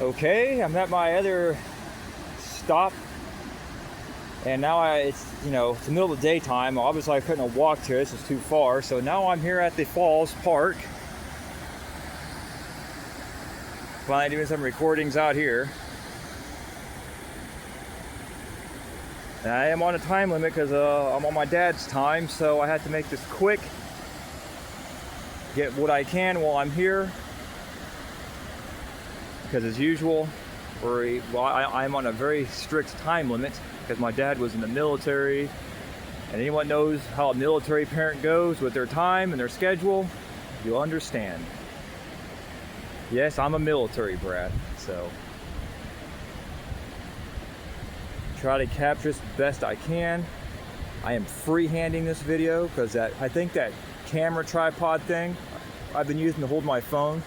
Okay, I'm at my other stop, and now it's the middle of the daytime. Obviously I couldn't have walked here, this is too far, so now I'm here at the Falls Park. Finally doing some recordings out here. And I am on a time limit because I'm on my dad's time, so I had to make this quick. Get what I can while I'm here. Because as usual, I'm on a very strict time limit because my dad was in the military. And anyone knows how a military parent goes with their time and their schedule, you'll understand. Yes, I'm a military brat, so try to capture this best I can. I am freehanding this video because I think that camera tripod thing I've been using to hold my phone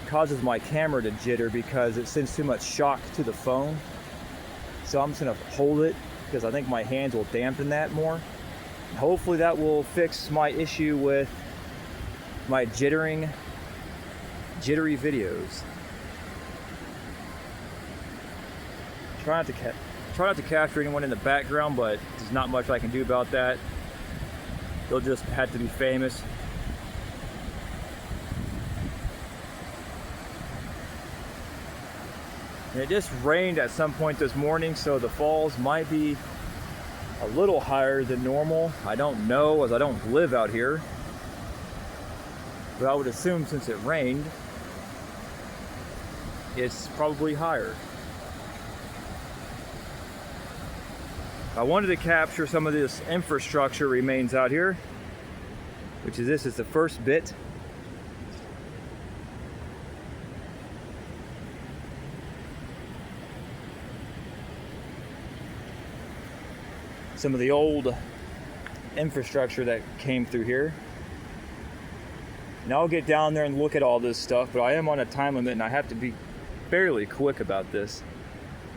causes my camera to jitter because it sends too much shock to the phone. So I'm just gonna hold it because I think my hands will dampen that more. And hopefully that will fix my issue with my jittery videos. Try not to capture anyone in the background, but there's not much I can do about that. They'll just have to be famous. And it just rained at some point this morning, so the falls might be a little higher than normal. I don't know, as I don't live out here. But I would assume since it rained, it's probably higher. I wanted to capture some of this infrastructure remains out here, which is this is the first bit. Some of the old infrastructure that came through here. And I'll get down there and look at all this stuff, but I am on a time limit and I have to be fairly quick about this.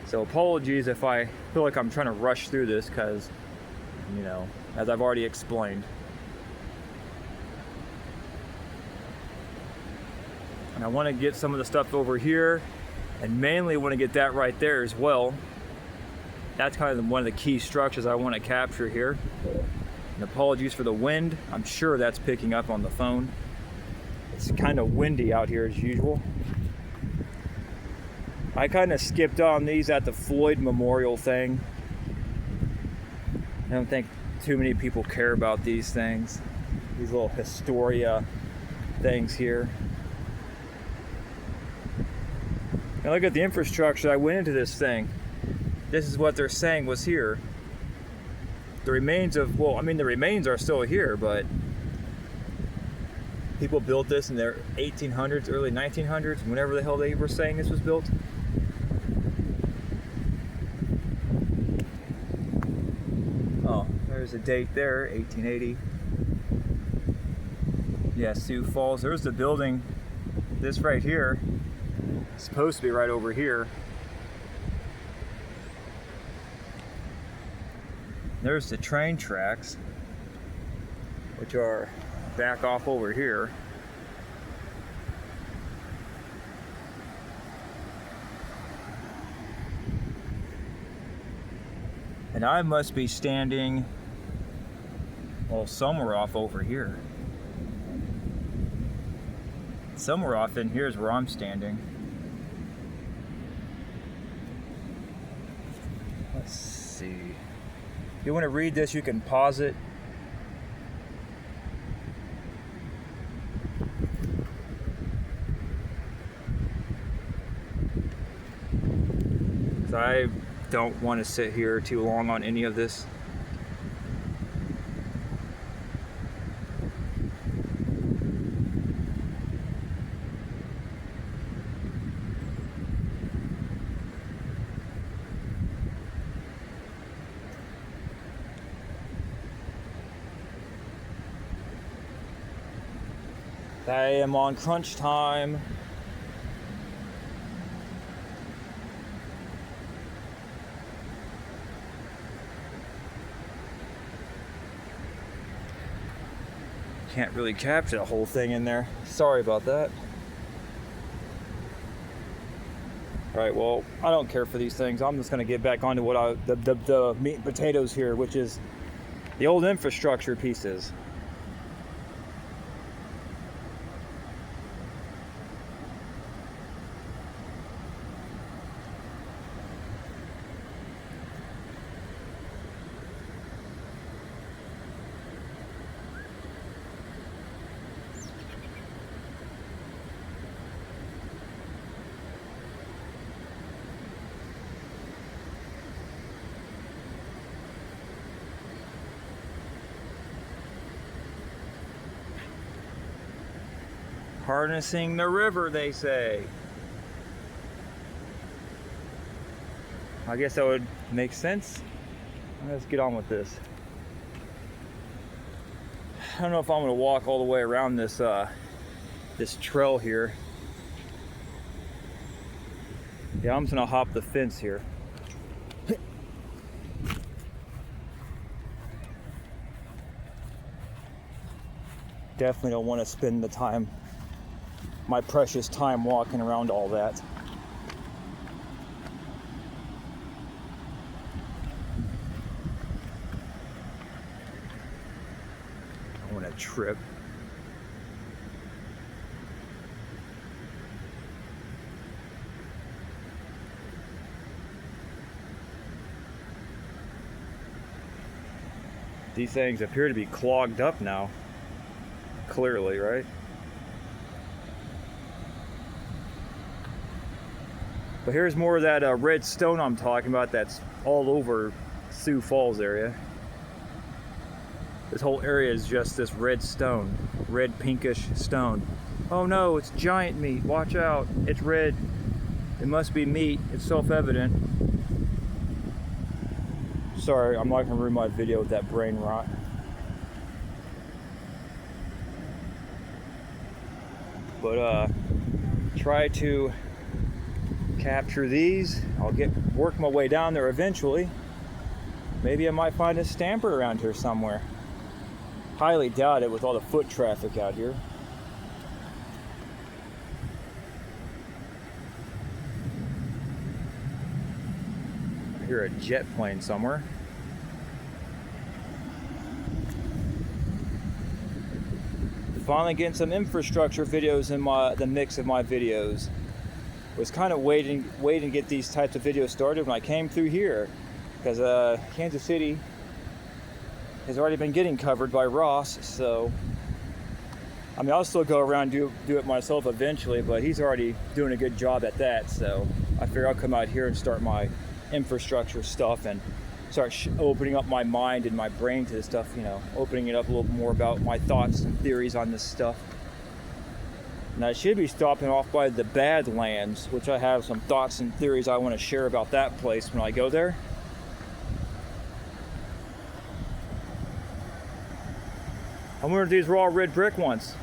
So apologies if I feel like I'm trying to rush through this because, as I've already explained. And I want to get some of the stuff over here and mainly want to get that right there as well. That's kind of one of the key structures I want to capture here. And apologies for the wind. I'm sure that's picking up on the phone. It's kind of windy out here as usual. I kind of skipped on these at the Floyd Memorial thing. I don't think too many people care about these things. These little Historia things here. Now look at the infrastructure. I went into this thing. This is what they're saying was here. The remains of, the remains are still here, but people built this in their 1800s, early 1900s, whenever the hell they were saying this was built. Oh, there's a date there, 1880. Yeah, Sioux Falls. There's the building. This right here is supposed to be right over here. There's the train tracks, which are back off over here. And I must be standing, somewhere off over here. Somewhere off in here is where I'm standing. Let's see. If you want to read this, you can pause it. So I don't want to sit here too long on any of this. I am on crunch time. Can't really capture the whole thing in there. Sorry about that. All right, well, I don't care for these things. I'm just going to get back onto what the meat and potatoes here, which is the old infrastructure pieces. Harnessing the river, they say. I guess that would make sense. Let's get on with this. I don't know if I'm going to walk all the way around this this trail here. Yeah, I'm just going to hop the fence here. Definitely don't want to spend the time, my precious time, walking around all that. I want to trip. These things appear to be clogged up now. Clearly, right? But here's more of that red stone I'm talking about that's all over Sioux Falls area. This whole area is just this red stone, red pinkish stone. Oh no, it's giant meat, watch out, it's red. It must be meat, it's self-evident. Sorry, I'm not gonna ruin my video with that brain rot. But try to capture these. I'll work my way down there eventually. Maybe I might find a stamper around here somewhere. Highly doubt it with all the foot traffic out here. I hear a jet plane somewhere. Finally getting some infrastructure videos in the mix of my videos. Was kind of waiting to get these types of videos started when I came through here, because Kansas City has already been getting covered by Ross. So I mean, I'll still go around and do it myself eventually, but he's already doing a good job at that. So I figure I'll come out here and start my infrastructure stuff and start opening up my mind and my brain to this stuff, you know, opening it up a little more about my thoughts and theories on this stuff. Now I should be stopping off by the Badlands, which I have some thoughts and theories I want to share about that place when I go there. I wonder if these were all red brick once.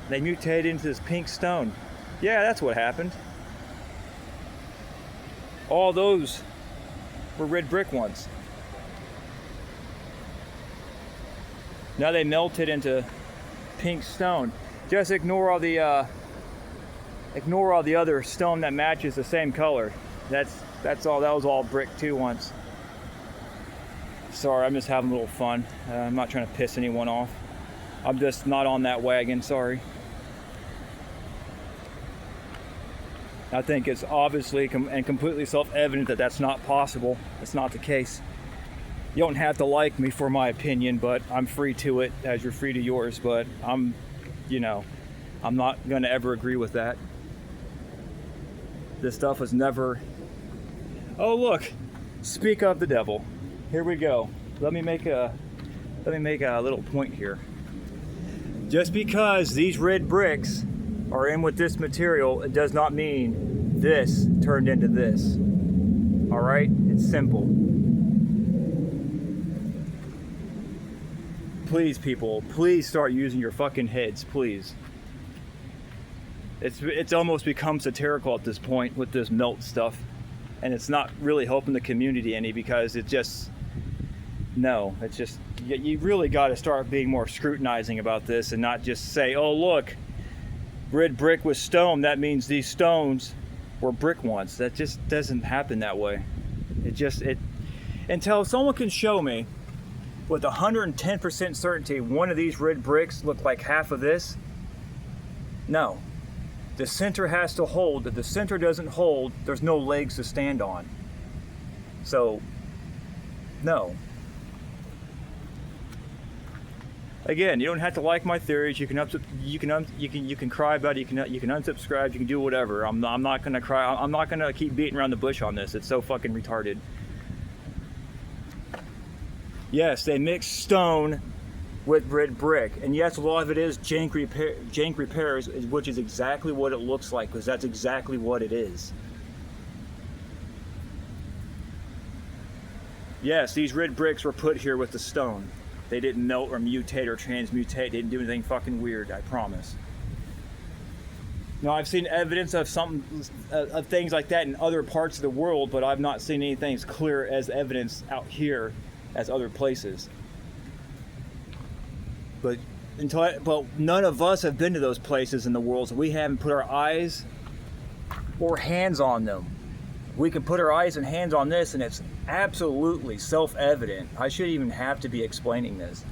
They mutated into this pink stone. Yeah, that's what happened. All those were red brick once. Now they melted into pink stone. Just ignore all the other stone that matches the same color. That's all. That was all brick too once. Sorry, I'm just having a little fun. I'm not trying to piss anyone off. I'm just not on that wagon. Sorry. I think it's obviously and completely self-evident that that's not possible. It's not the case. You don't have to like me for my opinion, but I'm free to it as you're free to yours. But I'm not going to ever agree with that. This stuff was never... Oh, look. Speak of the devil. Here we go. Let me make a little point here. Just because these red bricks are in with this material, it does not mean this turned into this. All right? It's simple. Please, people, please start using your fucking heads, please. It's almost become satirical at this point with this melt stuff, and it's not really helping the community any, because it's just you really got to start being more scrutinizing about this and not just say, oh look, red brick with stone, that means these stones were brick once. That just doesn't happen that way. Until someone can show me with 110% certainty one of these red bricks look like half of this. No. The center has to hold. If the center doesn't hold, there's no legs to stand on. So, no. Again, you don't have to like my theories. You can cry about it. You can unsubscribe. You can do whatever. I'm not gonna cry. I'm not gonna keep beating around the bush on this. It's so fucking retarded. Yes, they mix stone with red brick, and yes, a lot of it is jank repairs, which is exactly what it looks like, because that's exactly what it is. Yes, these red bricks were put here with the stone. They didn't melt or mutate or transmutate. They didn't do anything fucking weird, I promise. Now, I've seen evidence of things like that in other parts of the world, but I've not seen anything as clear as evidence out here as other places. But none of us have been to those places in the world, so we haven't put our eyes or hands on them. We can put our eyes and hands on this, and it's absolutely self-evident. I shouldn't even have to be explaining this.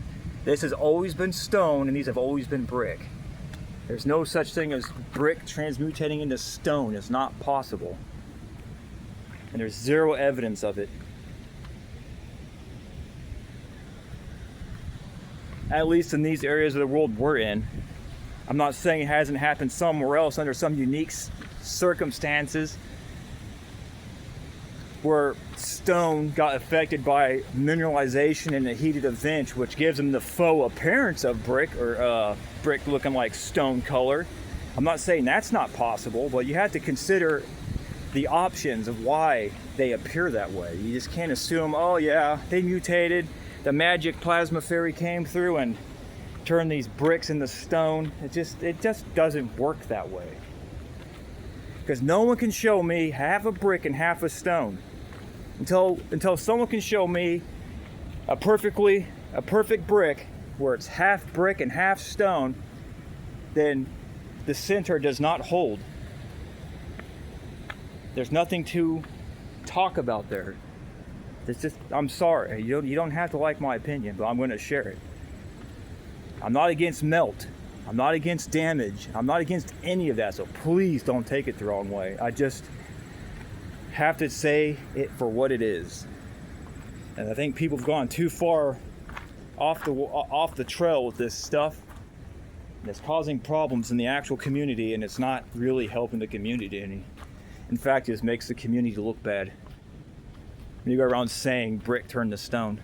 This has always been stone, and these have always been brick. There's no such thing as brick transmutating into stone. It's not possible. And there's zero evidence of it. At least in these areas of the world we're in. I'm not saying it hasn't happened somewhere else under some unique circumstances where stone got affected by mineralization in a heated event, which gives them the faux appearance of brick, or brick looking like stone color. I'm not saying that's not possible, but you have to consider the options of why they appear that way. You just can't assume, oh yeah, they mutated, the magic plasma fairy came through and turned these bricks into stone. It just doesn't work that way. Because no one can show me half a brick and half a stone. Until someone can show me a perfect brick where it's half brick and half stone, then the center does not hold. There's nothing to talk about there. It's just, I'm sorry, you don't have to like my opinion, but I'm going to share it. I'm not against melt. I'm not against damage. I'm not against any of that, so please don't take it the wrong way. I just have to say it for what it is. And I think people have gone too far off the trail with this stuff. And it's causing problems in the actual community, and it's not really helping the community any. In fact, it just makes the community look bad. When you go around saying brick turned to stone.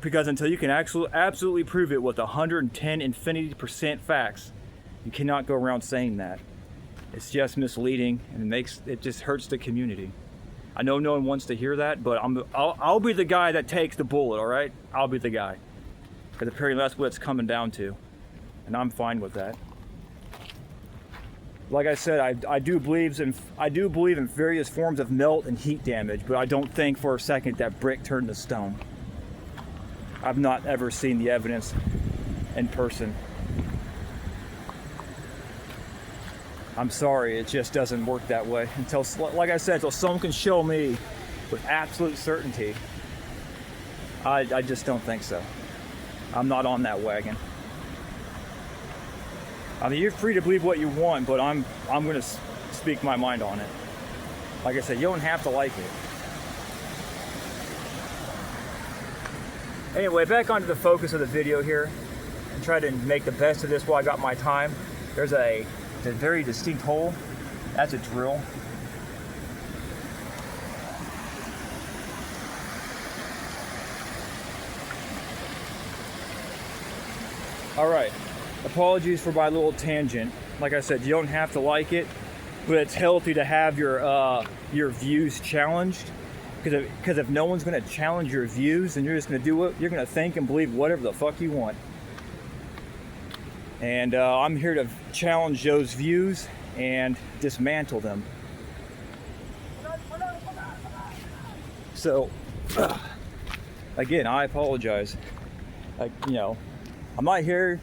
Because until you can absolutely prove it with 110% facts, you cannot go around saying that. It's just misleading, and it just hurts the community. I know no one wants to hear that, but I'll be the guy that takes the bullet, all right? I'll be the guy. Because apparently that's what it's coming down to, and I'm fine with that. Like I said, I do believe in various forms of melt and heat damage, but I don't think for a second that brick turned to stone. I've not ever seen the evidence in person. I'm sorry, it just doesn't work that way. Like I said, until someone can show me with absolute certainty, I just don't think so. I'm not on that wagon. I mean, you're free to believe what you want, but I'm going to speak my mind on it. Like I said, you don't have to like it. Anyway, back onto the focus of the video here, and try to make the best of this while I got my time. There's a very distinct hole. That's a drill. All right, apologies for my little tangent. Like I said, you don't have to like it, but it's healthy to have your views challenged. Because if no one's going to challenge your views, then you're just going to do it. You're going to think and believe whatever the fuck you want. And I'm here to challenge those views and dismantle them. So, again, I apologize. I'm not here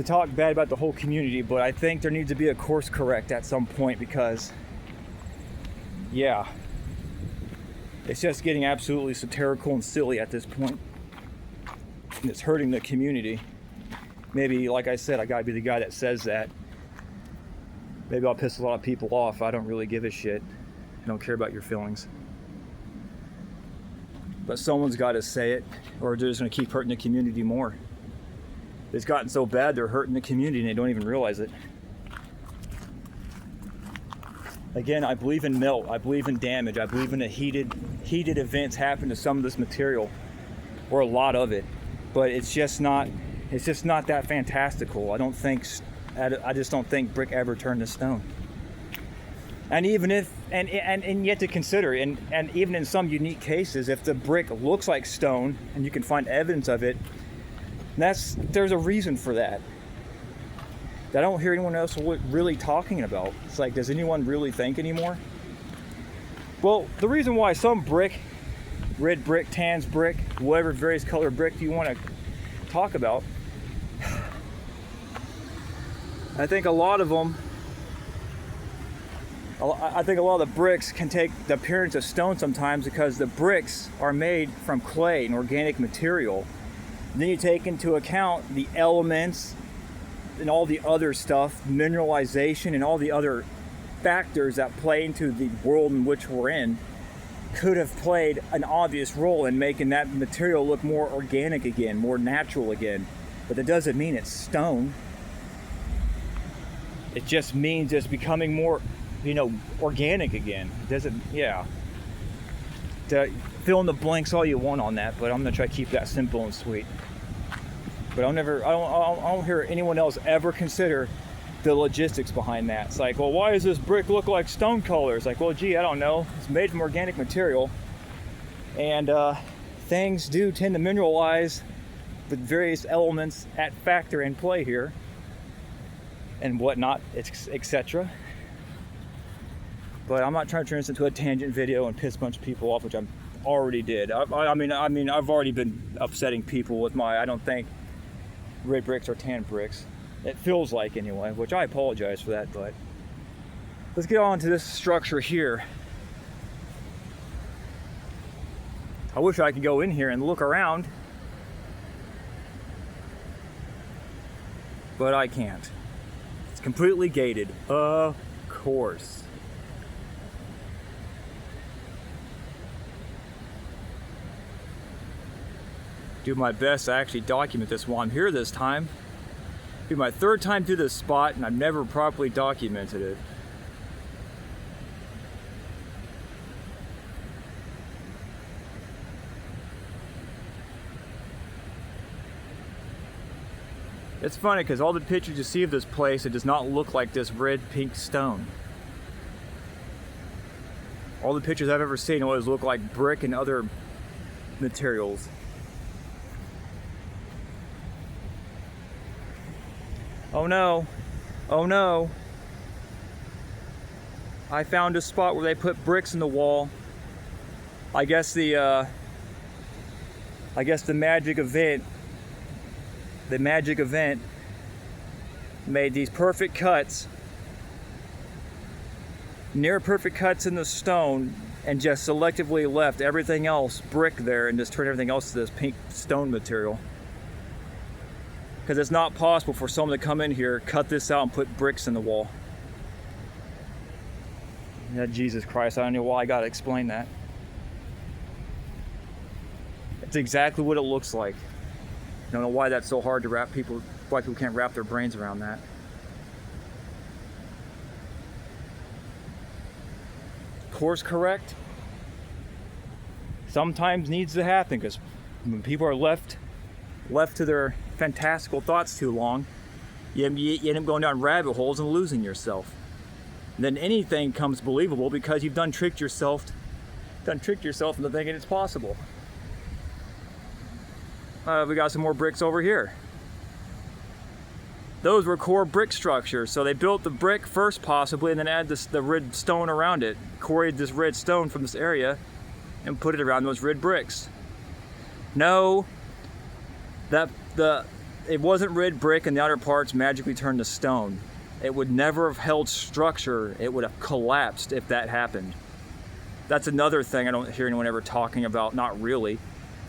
to talk bad about the whole community, but I think there needs to be a course correct at some point, because yeah, it's just getting absolutely satirical and silly at this point, and it's hurting the community. Maybe, like I said, I gotta be the guy that says that. Maybe I'll piss a lot of people off. I don't really give a shit. I don't care about your feelings. But someone's got to say it, or they're just going to keep hurting the community more. It's gotten so bad they're hurting the community and they don't even realize it. Again, I believe in melt. I believe in damage. I believe in the heated events happen to some of this material, or a lot of it. But it's just not that fantastical. I just don't think brick ever turned to stone. And even if, and yet to consider, and even in some unique cases, if the brick looks like stone and you can find evidence of it, there's a reason for that. That I don't hear anyone else really talking about. It's like, does anyone really think anymore? Well, the reason why some brick, red brick, tans brick, whatever various color brick you want to talk about, I think a lot of them, I think a lot of the bricks can take the appearance of stone sometimes, because the bricks are made from clay, an organic material. And then you take into account the elements and all the other stuff, mineralization and all the other factors that play into the world in which we're in, could have played an obvious role in making that material look more organic again, more natural again. But that doesn't mean it's stone. It just means it's becoming more, organic again. It doesn't, yeah. Fill in the blanks all you want on that, but I'm gonna try to keep that simple and sweet. But I don't hear anyone else ever consider the logistics behind that. It's like, well, why does this brick look like stone color? It's like, well, gee, I don't know. It's made from organic material, and things do tend to mineralize with various elements at factor in play here, and whatnot, etc. But I'm not trying to turn this into a tangent video and piss a bunch of people off, which I already did. I mean, I've already been upsetting people with my, I don't think red bricks are tan bricks. It feels like, anyway, which I apologize for that, but let's get on to this structure here. I wish I could go in here and look around, but I can't. It's completely gated, of course. Do my best to actually document this while I'm here this time. It'll be my third time through this spot, and I've never properly documented it. It's funny because all the pictures you see of this place, it does not look like this red pink stone. All the pictures I've ever seen always look like brick and other materials. Oh no, oh no. I found a spot where they put bricks in the wall. I guess the magic event made these perfect cuts, near perfect cuts in the stone, and just selectively left everything else brick there and just turned everything else to this pink stone material. Because it's not possible for someone to come in here, cut this out, and put bricks in the wall. Yeah, Jesus Christ, I don't know why I gotta explain that. It's exactly what it looks like. I don't know why that's so hard to why people can't wrap their brains around that. Course correct sometimes needs to happen, because when people are left to their fantastical thoughts too long, you end up going down rabbit holes and losing yourself. And then anything comes believable because you've done tricked yourself into thinking it's possible. We got some more bricks over here. Those were core brick structures, so they built the brick first possibly, and then add the red stone around it, quarried this red stone from this area, and put it around those red bricks. No, it wasn't red brick and the outer parts magically turned to stone. It would never have held structure. It would have collapsed if that happened. That's another thing I don't hear anyone ever talking about, not really.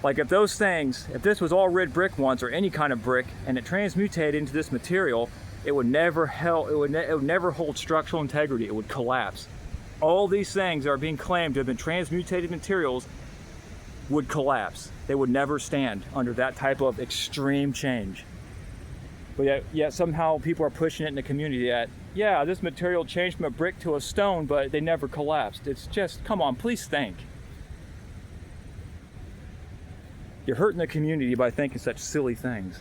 Like if those things, if this was all red brick once or any kind of brick and it transmutated into this material, it would never hold structural integrity. It would collapse. All these things that are being claimed to have been transmutated materials would collapse. They would never stand under that type of extreme change. But yet somehow people are pushing it in the community that, yeah, this material changed from a brick to a stone, but they never collapsed. It's just, come on, please think. You're hurting the community by thinking such silly things.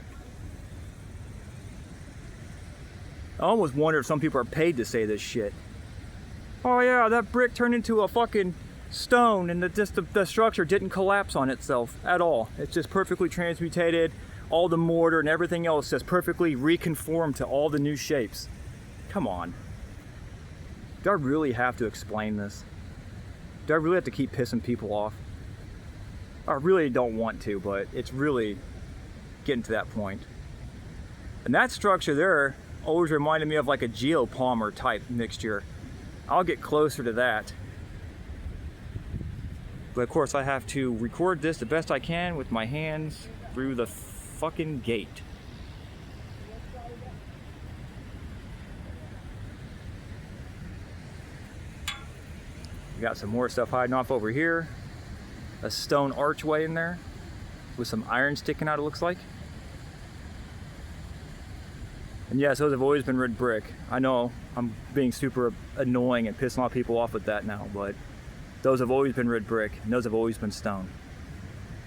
I almost wonder if some people are paid to say this shit. Oh yeah, that brick turned into a fucking stone and the structure didn't collapse on itself at all. It's just perfectly transmutated. All the mortar and everything else just perfectly reconformed to all the new shapes. Come on. Do I really have to explain this? Do I really have to keep pissing people off? I really don't want to, but it's really getting to that point. And that structure there always reminded me of like a geopalmer type mixture. I'll get closer to that. But of course I have to record this the best I can with my hands through the fucking gate. We got some more stuff hiding off over here. A stone archway in there with some iron sticking out, it looks like. And yes, those have always been red brick. I know I'm being super annoying and pissing a lot of people off with that now, but those have always been red brick and those have always been stone.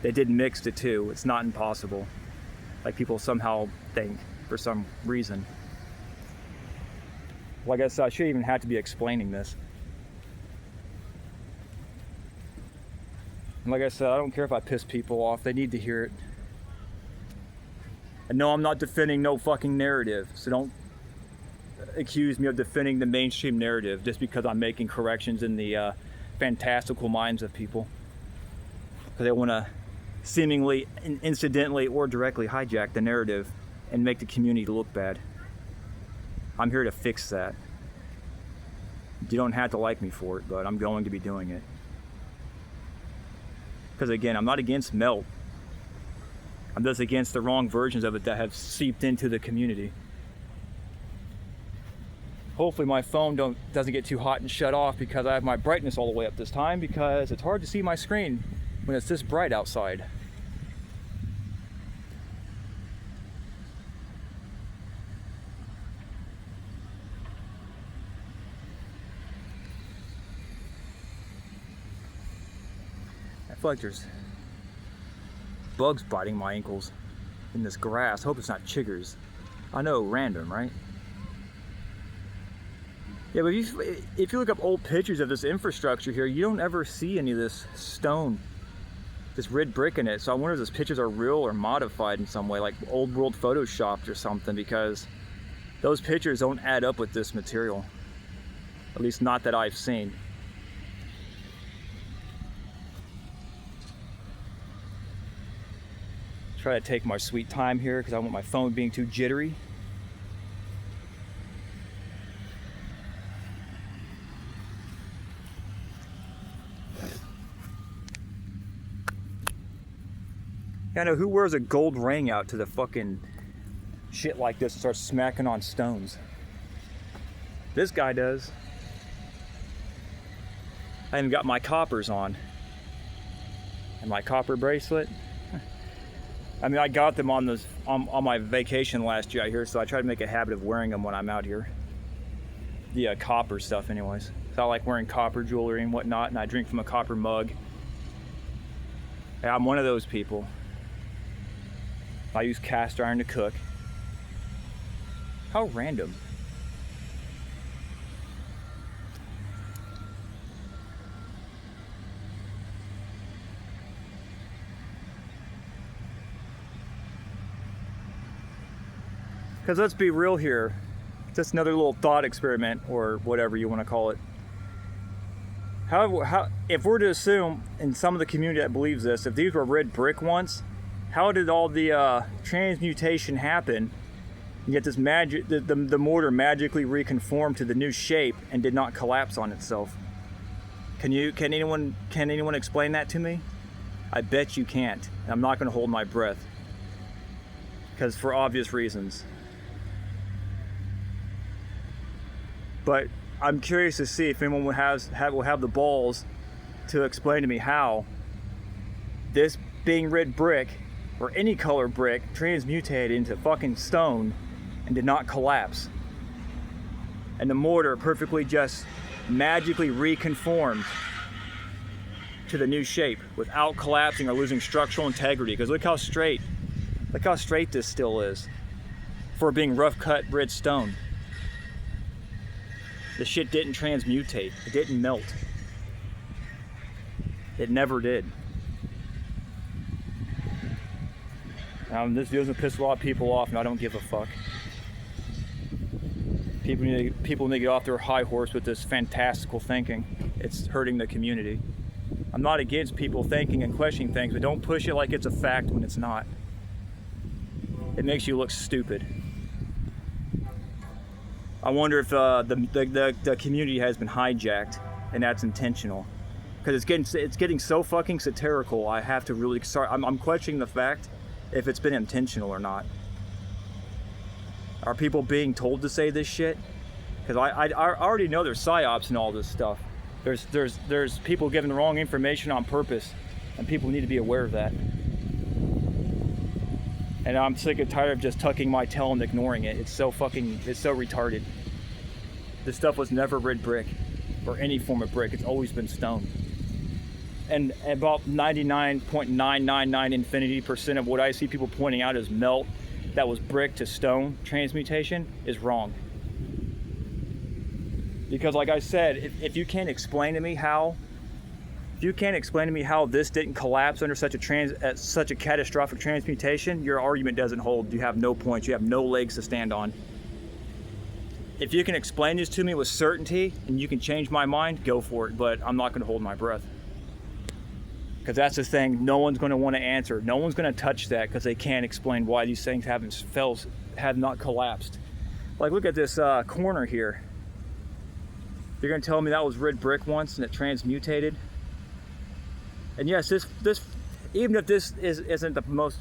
They did mix the two. It's not impossible, like people somehow think for some reason. Like I said, I shouldn't even have to be explaining this. And like I said, I don't care if I piss people off. They need to hear it. And no, I'm not defending no fucking narrative. So don't accuse me of defending the mainstream narrative just because I'm making corrections in the fantastical minds of people. Because they want to seemingly, incidentally, or directly hijack the narrative and make the community look bad. I'm here to fix that. You don't have to like me for it, but I'm going to be doing it. Because again, I'm not against melt. I'm just against the wrong versions of it that have seeped into the community. Hopefully my phone doesn't get too hot and shut off because I have my brightness all the way up this time, because it's hard to see my screen when it's this bright outside. I feel like there's bugs biting my ankles in this grass. Hope it's not chiggers. I know, random, right? Yeah, but if you look up old pictures of this infrastructure here, you don't ever see any of this stone, this red brick in it. So I wonder if those pictures are real or modified in some way, like old world photoshopped or something, because those pictures don't add up with this material. At least not that I've seen. Try to take my sweet time here because I don't want my phone being too jittery. Yeah, I know, who wears a gold ring out to the fucking shit like this and starts smacking on stones? This guy does. I even got my coppers on. And my copper bracelet. I mean, I got them on my vacation last year out here, so I try to make a habit of wearing them when I'm out here. The copper stuff anyways. So I like wearing copper jewelry and whatnot, and I drink from a copper mug. Yeah, I'm one of those people. I use cast iron to cook. How random. Because let's be real here, just another little thought experiment, or whatever you want to call it. How if we're to assume in some of the community that believes this, if these were red brick once, How did all the transmutation happen, and yet this the mortar magically reconformed to the new shape and did not collapse on itself? Can anyone explain that to me? I bet you can't. I'm not going to hold my breath, because for obvious reasons. But I'm curious to see if anyone will have the balls to explain to me how this being red brick, or any color brick, transmutated into fucking stone and did not collapse. And the mortar perfectly just magically reconformed to the new shape without collapsing or losing structural integrity. Because look how straight this still is for being rough cut red stone. The shit didn't transmutate. It didn't melt. It never did. This video doesn't piss a lot of people off, and I don't give a fuck. People need to get off their high horse with this fantastical thinking. It's hurting the community. I'm not against people thinking and questioning things, but don't push it like it's a fact when it's not. It makes you look stupid. I wonder if the community has been hijacked, and that's intentional. Because it's getting so fucking satirical. I have to really start. I'm questioning the fact if it's been intentional or not. Are people being told to say this shit? Because I already know there's psyops and all this stuff. There's people giving the wrong information on purpose, and people need to be aware of that. And I'm sick and tired of just tucking my tail and ignoring it. It's so retarded. This stuff was never red brick or any form of brick. It's always been stone. And about 99.999% of what I see people pointing out as melt that was brick to stone transmutation is wrong. Because like I said, if you can't explain to me how this didn't collapse under such a catastrophic transmutation, your argument doesn't hold. You have no points. You have no legs to stand on. If you can explain this to me with certainty and you can change my mind, go for it. But I'm not going to hold my breath. Because that's the thing, no one's going to want to answer. No one's going to touch that because they can't explain why these things have not collapsed. Like, look at this corner here. You're going to tell me that was red brick once and it transmutated? And yes, this even if this isn't the most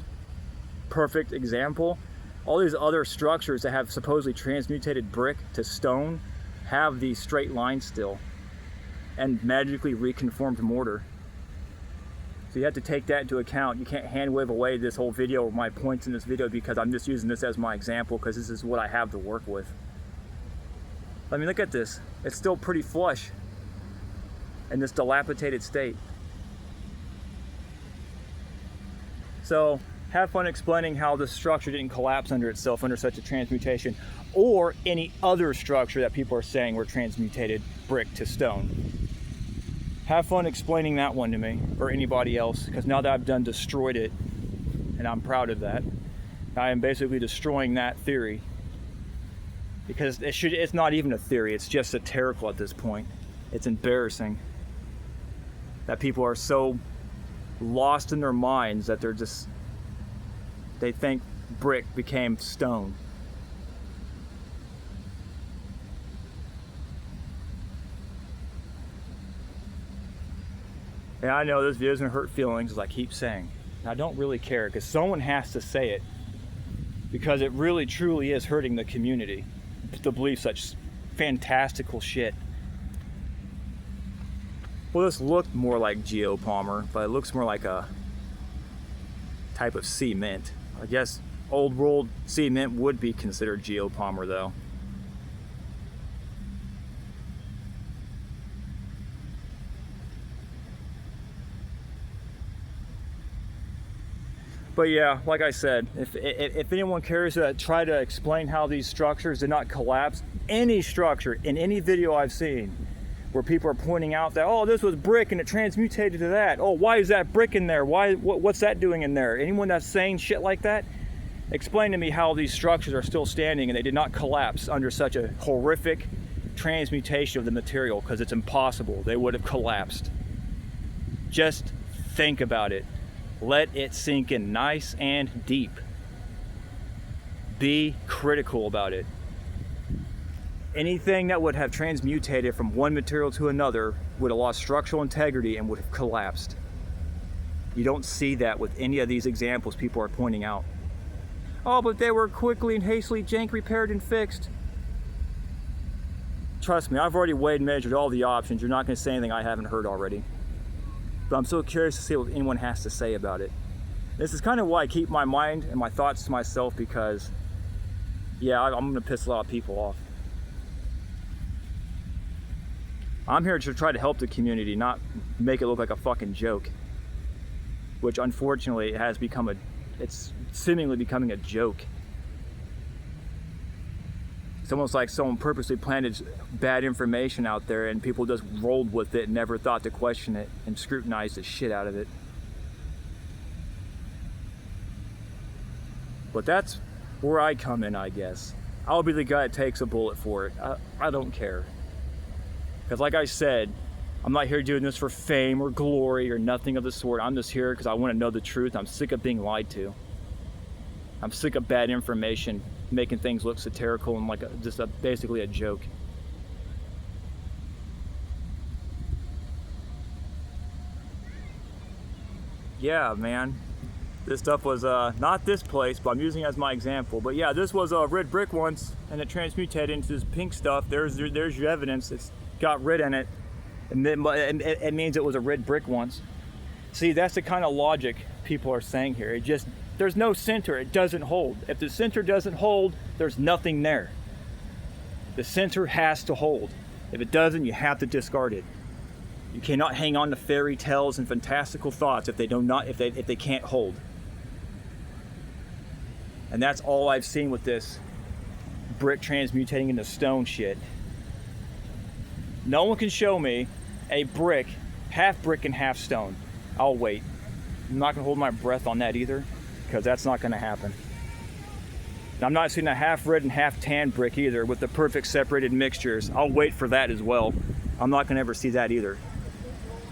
perfect example, all these other structures that have supposedly transmutated brick to stone have these straight lines still and magically reconformed mortar. So you have to take that into account. You can't hand wave away this whole video or my points in this video because I'm just using this as my example because this is what I have to work with. I mean, look at this. It's still pretty flush in this dilapidated state. So have fun explaining how the structure didn't collapse under itself under such a transmutation, or any other structure that people are saying were transmutated brick to stone. Have fun explaining that one to me, or anybody else, because now that I've destroyed it, and I'm proud of that, I am basically destroying that theory. Because it's not even a theory, it's just satirical at this point. It's embarrassing that people are so lost in their minds that they think brick became stone. And I know this video is going to hurt feelings, as I keep saying. And I don't really care, because someone has to say it. Because it really, truly is hurting the community to believe such fantastical shit. Well, this looked more like geopolymer, but it looks more like a type of cement. I guess old world cement would be considered geopolymer, though. But yeah, like I said, if anyone cares to try to explain how these structures did not collapse, any structure in any video I've seen where people are pointing out that, oh, this was brick and it transmutated to that. Oh, why is that brick in there? What's that doing in there? Anyone that's saying shit like that, explain to me how these structures are still standing and they did not collapse under such a horrific transmutation of the material, because it's impossible. They would have collapsed. Just think about it. Let it sink in nice and deep. Be critical about it. Anything that would have transmutated from one material to another would have lost structural integrity and would have collapsed. You don't see that with any of these examples people are pointing out. Oh, but they were quickly and hastily jank repaired and fixed. Trust me, I've already weighed and measured all the options. You're not going to say anything I haven't heard already. But I'm so curious to see what anyone has to say about it. This is kind of why I keep my mind and my thoughts to myself, because, yeah, I'm going to piss a lot of people off. I'm here to try to help the community, not make it look like a fucking joke. Which unfortunately has become it's seemingly becoming a joke. It's almost like someone purposely planted bad information out there and people just rolled with it and never thought to question it and scrutinized the shit out of it. But that's where I come in, I guess. I'll be the guy that takes a bullet for it. I don't care. Because like I said, I'm not here doing this for fame or glory or nothing of the sort. I'm just here because I want to know the truth. I'm sick of being lied to. I'm sick of bad information, making things look satirical and like basically a joke. Yeah, man. This stuff was not this place, but I'm using it as my example. But yeah, this was a red brick once, and it transmutated into this pink stuff. There's your evidence. It's got red in it. And it means it was a red brick once. See, that's the kind of logic people are saying here. There's no center, it doesn't hold. If the center doesn't hold, there's nothing there. The center has to hold. If it doesn't, you have to discard it. You cannot hang on to fairy tales and fantastical thoughts if they can't hold. And that's all I've seen with this brick transmutating into stone shit. No one can show me a brick, half brick and half stone. I'll wait. I'm not gonna hold my breath on that either, because that's not gonna happen. And I'm not seeing a half red and half tan brick either with the perfect separated mixtures. I'll wait for that as well. I'm not gonna ever see that either.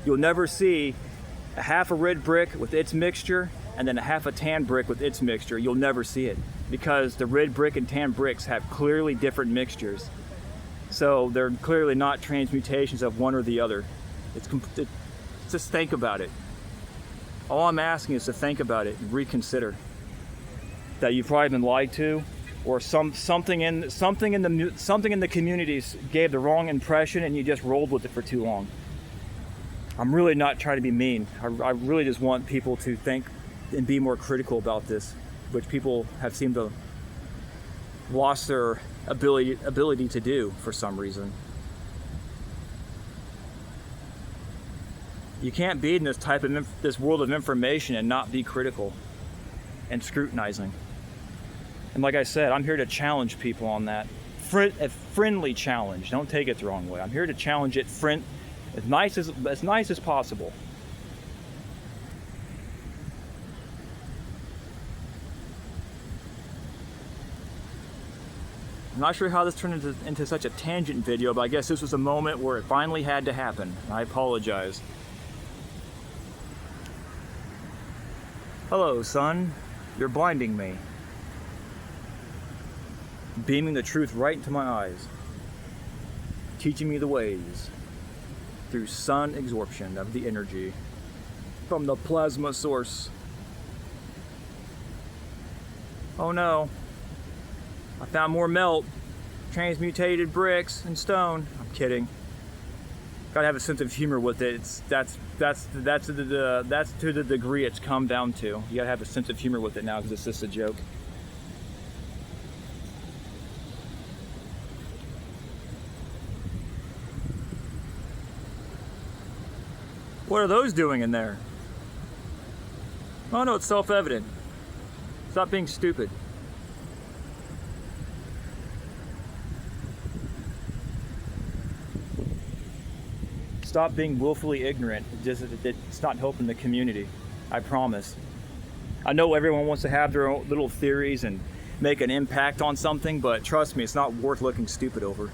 You'll never see a half a red brick with its mixture and then a half a tan brick with its mixture. You'll never see it, because the red brick and tan bricks have clearly different mixtures. So they're clearly not transmutations of one or the other. Just think about it. All I'm asking is to think about it and reconsider that you've probably been lied to, or something in the communities gave the wrong impression and you just rolled with it for too long. I'm really not trying to be mean. I really just want people to think and be more critical about this, which people have seemed to lost their ability to do for some reason. You can't be in this world of information and not be critical and scrutinizing. And like I said, I'm here to challenge people on that. A friendly challenge. Don't take it the wrong way. I'm here to challenge it as nice as possible. I'm not sure how this turned into such a tangent video, but I guess this was a moment where it finally had to happen. I apologize. Hello, sun. You're blinding me. Beaming the truth right into my eyes. Teaching me the ways through sun absorption of the energy from the plasma source. Oh no. I found more transmutated bricks and stone. I'm kidding. Gotta have a sense of humor with it. That's to the degree it's come down to. You gotta have a sense of humor with it now, because it's just a joke. What are those doing in there? Oh no, it's self-evident. Stop being stupid. Stop being willfully ignorant. It's not helping the community. I promise. I know everyone wants to have their own little theories and make an impact on something, but trust me, it's not worth looking stupid over.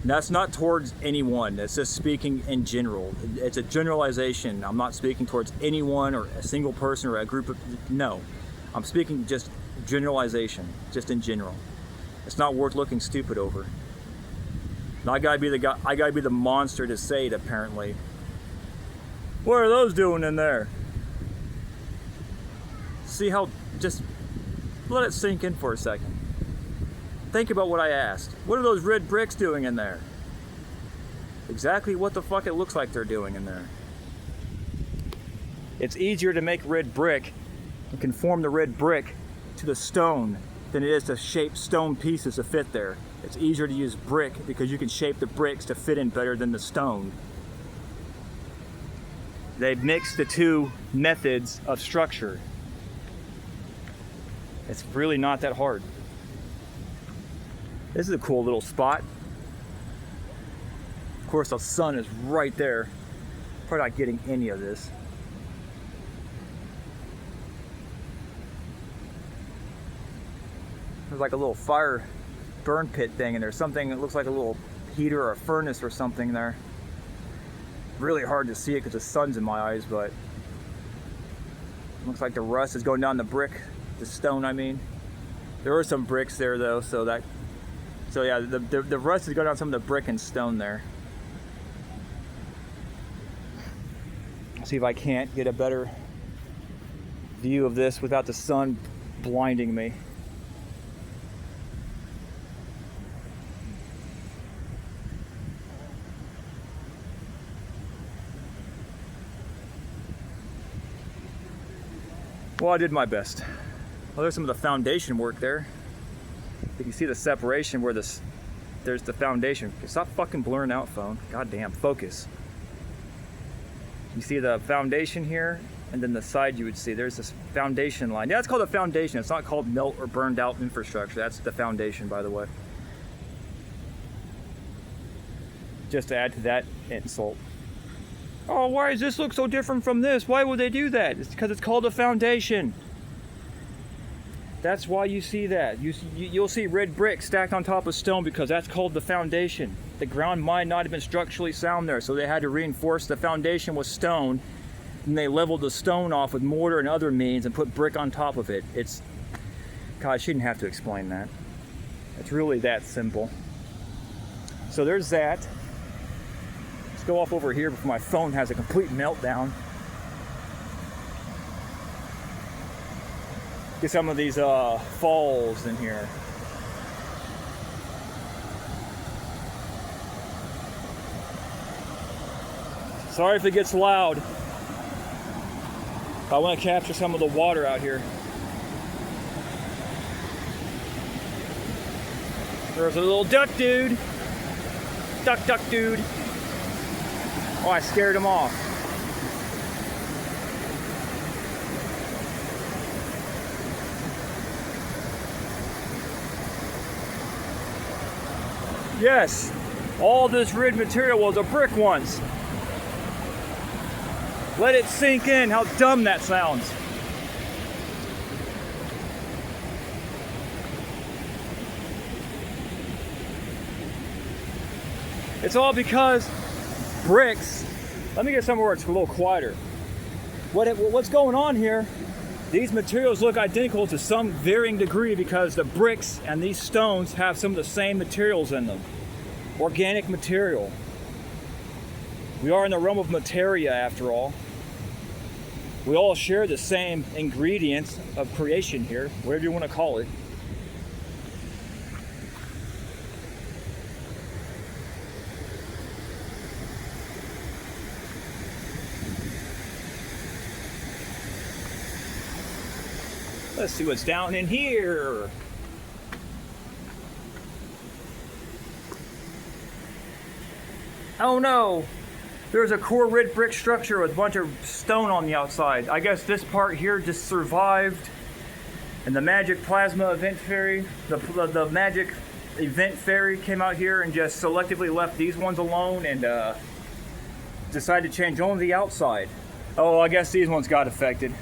And that's not towards anyone. It's just speaking in general. It's a generalization. I'm not speaking towards anyone or a single person or a group of, no. I'm speaking just generalization, just in general. It's not worth looking stupid over. And I gotta be the guy, I gotta be the monster to say it apparently. What are those doing in there? See how, just let it sink in for a second. Think about what I asked. What are those red bricks doing in there? Exactly what the fuck it looks like they're doing in there. It's easier to make red brick and conform the red brick to the stone than it is to shape stone pieces to fit there. It's easier to use brick because you can shape the bricks to fit in better than the stone. They've mixed the two methods of structure. It's really not that hard. This is a cool little spot. Of course, the sun is right there. Probably not getting any of this. There's like a little fire burn pit thing, and there's something that looks like a little heater or a furnace or something there. Really hard to see it because the sun's in my eyes, but it looks like the rust is going down the brick, the stone I mean. There are some bricks there though, so yeah, the rust is going down some of the brick and stone there. See if I can't get a better view of this without the sun blinding me. Well, I did my best. Well, there's some of the foundation work there. You can see the separation where there's the foundation. Stop fucking blurring out, phone. Goddamn, focus. You see the foundation here, and then the side you would see, there's this foundation line. Yeah, it's called a foundation. It's not called melt or burned out infrastructure. That's the foundation, by the way. Just to add to that insult. Oh, why does this look so different from this? Why would they do that? It's because it's called a foundation. That's why you see that. You'll see red brick stacked on top of stone because that's called the foundation. The ground might not have been structurally sound there, so they had to reinforce the foundation with stone, and they leveled the stone off with mortar and other means and put brick on top of it. God, I shouldn't have to explain that. It's really that simple. So there's that. Let's go off over here before my phone has a complete meltdown. Get some of these falls in here. Sorry if it gets loud. I want to capture some of the water out here. There's a little duck dude. Duck dude. Oh, I scared him off. Yes, all this red material was a brick once. Let it sink in how dumb that sounds. It's all because bricks, let me get somewhere where it's a little quieter. What's going on here, these materials look identical to some varying degree because the bricks and these stones have some of the same materials in them. Organic material. We are in the realm of materia after all. We all share the same ingredients of creation here, whatever you want to call it. Let's see what's down in here. Oh no, there's a core red brick structure with a bunch of stone on the outside. I guess this part here just survived, and the magic plasma event fairy, the magic event fairy came out here and just selectively left these ones alone and decided to change only the outside. Oh, I guess these ones got affected.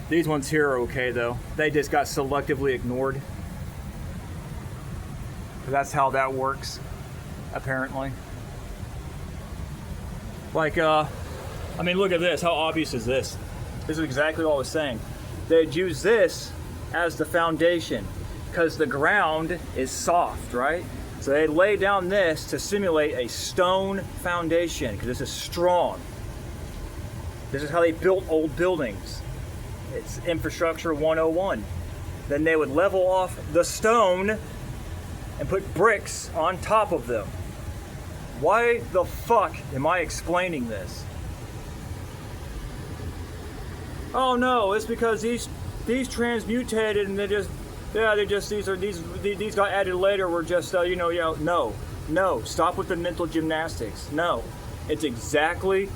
These ones here are okay though. They just got selectively ignored. That's how that works. apparently. Like, I mean, look at this. How obvious is this? This is exactly what I was saying. They'd use this as the foundation because the ground is soft, right? So they lay down this to simulate a stone foundation because this is strong. This is how they built old buildings. It's infrastructure 101. Then they would level off the stone and put bricks on top of them. Why the fuck am I explaining this? Oh no, it's because these transmutated and these got added later. We're just no, stop with the mental gymnastics. No, it's exactly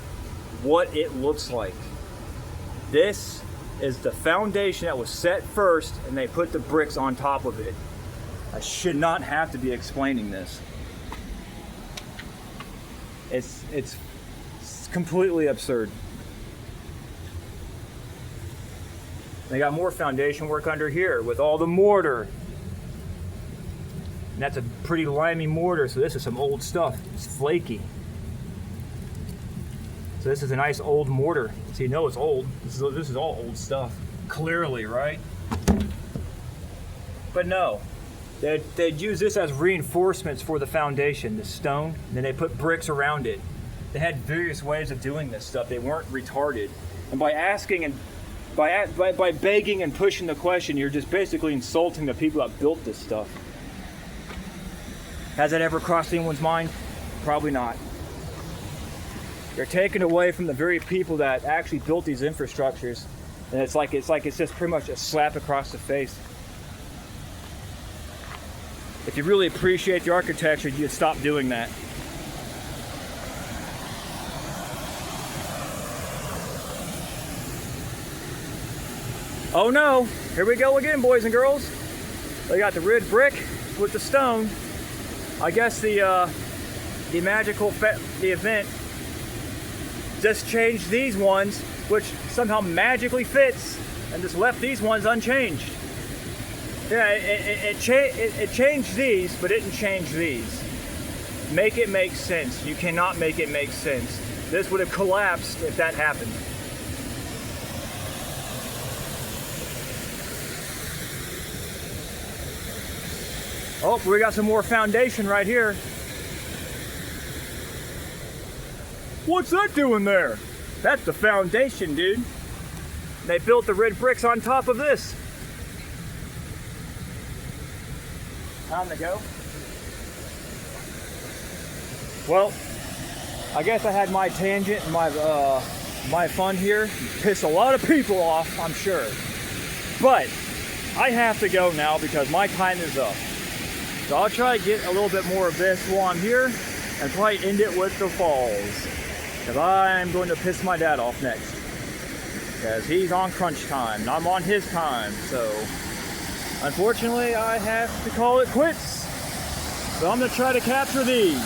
what it looks like. This is the foundation that was set first, and they put the bricks on top of it. I should not have to be explaining this. It's completely absurd. They got more foundation work under here with all the mortar. And that's a pretty limey mortar, so this is some old stuff. It's flaky. So this is a nice old mortar. So you know it's old. This is all old stuff. Clearly, right? But no. They'd use this as reinforcements for the foundation, the stone, and then they put bricks around it. They had various ways of doing this stuff. They weren't retarded. And by asking and by begging and pushing the question, you're just basically insulting the people that built this stuff. Has that ever crossed anyone's mind? Probably not. You're taken away from the very people that actually built these infrastructures, and it's just pretty much a slap across the face. If you really appreciate the architecture, you'd stop doing that. Oh no, here we go again, boys and girls. They got the red brick with the stone. I guess the event just changed these ones, which somehow magically fits, and just left these ones unchanged. Yeah, it changed these, but it didn't change these. Make it make sense. You cannot make it make sense. This would have collapsed if that happened. Oh, we got some more foundation right here. What's that doing there? That's the foundation, dude. They built the red bricks on top of this. Time to go. Well, I guess I had my tangent and my fun here. Piss a lot of people off, I'm sure. But I have to go now because my time is up. So I'll try to get a little bit more of this while I'm here and probably end it with the falls. Because I'm going to piss my dad off next. Because he's on crunch time and I'm on his time. So unfortunately I have to call it quits. So I'm going to try to capture these.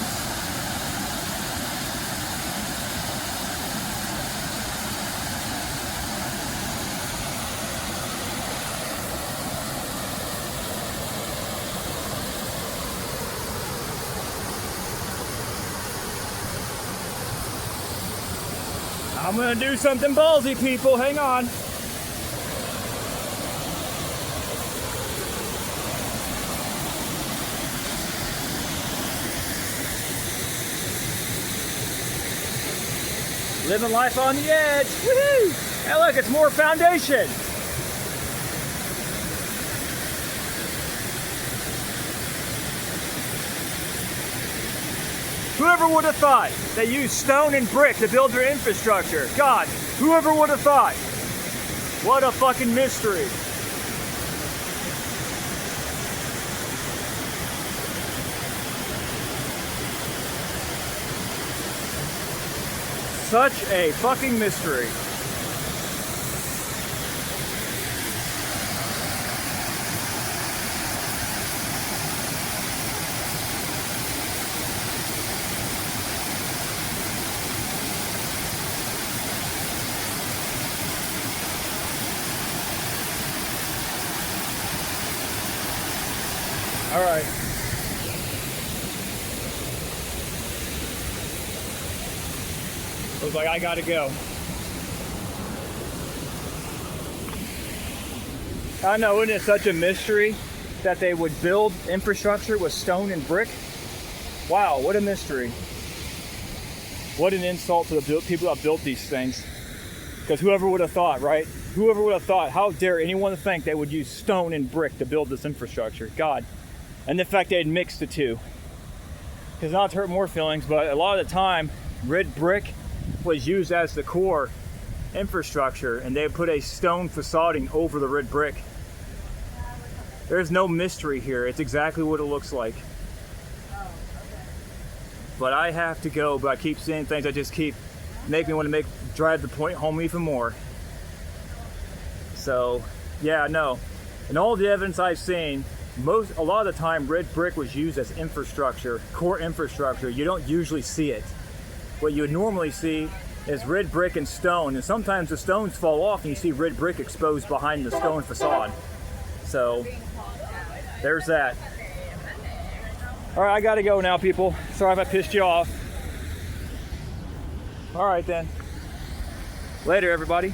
I'm gonna do something ballsy, people. Hang on. Living life on the edge. Woohoo! Hey, look, it's more foundation. Whoever would have thought they used stone and brick to build their infrastructure? God, whoever would have thought? What a fucking mystery. Such a fucking mystery. All right. was like, I gotta go. I know, isn't it such a mystery that they would build infrastructure with stone and brick? Wow, what a mystery. What an insult to the people that built these things. Because whoever would have thought, right? Whoever would have thought, how dare anyone think they would use stone and brick to build this infrastructure? God. And the fact they'd mix the two. Because not to hurt more feelings, but a lot of the time, red brick was used as the core infrastructure, and they put a stone facading over the red brick. There's no mystery here. It's exactly what it looks like. But I have to go, but I keep seeing things that just keep make me want to drive the point home even more. So, yeah, no. In all the evidence I've seen, a lot of the time red brick was used as infrastructure, core infrastructure. You don't usually see it. What you would normally see is red brick and stone, and sometimes the stones fall off and you see red brick exposed behind the stone facade. So, there's that. All right, I gotta go now, people. Sorry if I pissed you off. All right then. Later, everybody.